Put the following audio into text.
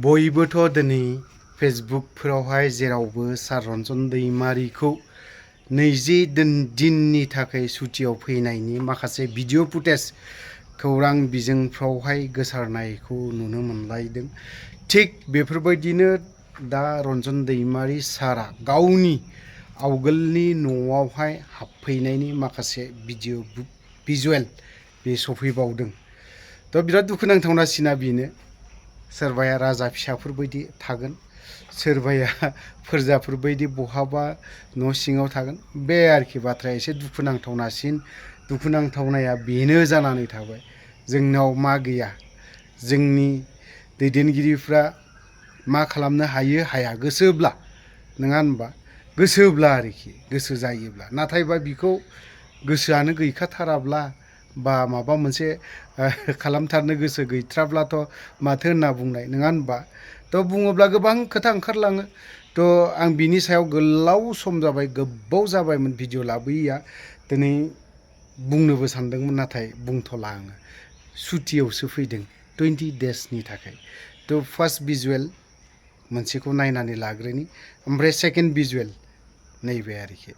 बयबोथ' दिनै फेसबुकफोरावहाय जेरावबो सार रन्जन दैमारिखौ 20 दिननि थाखाय सुटियाव फैनायनि माखासे भिडिअ फुटेज खौरां बिजोंफ्रावहाय गोसारनायखौ नुनो मोनलायदों। थिग बेफोरबायदिनो दा रन्जन दैमारि सारा गावनि आवगोलनि न'आवहाय हाबफैनायनि माखासे भिजुएल बे सफैबावदों। थ' बिराद दुखुनांथावना सिना बेनो। सोरबाया राजा फिसाफोरबायदि थागोन, सोरबाया फोरजाफोरबायदि बहाबा न' सिङाव थागोन। बे आरोखि बाथ्राया एसे दुखुनांथावनाया बेनो जानानै थाबाय। जोंनाव मा गैया, जोंनि दैदेनगिरिफ्रा मा खालामनो हायो हाया गोसोब्ला, नङा होनबा? गोसोब्ला आरोखि, गोसो जायोब्ला। नाथायबा बिखौ गोसोआनो गैखाथाराब्ला बा माबा मोनसे खालामथारनो गोसो गैथ्राब्लाथ' माथो होनना बुंनाय, नङा होनबा? थ' बुङोब्ला गोबां खोथा ओंखारलाङो। थ' आं बिनि सायाव गोलाव सम जाबाय, गोबाव जाबायमोन भिडिअ लाबोयैया। दिनै बुंनोबो सानदोंमोन, नाथाय बुंथ'ला आङो। सुटियावसो फैदों 20 डेजनि थाखाय। थ' फार्स्ट भिजुएल मोनसेखौ नायनानै लाग्रोनि, ओमफ्राय सेकेन्ड भिजुएल नैबे आरोखि।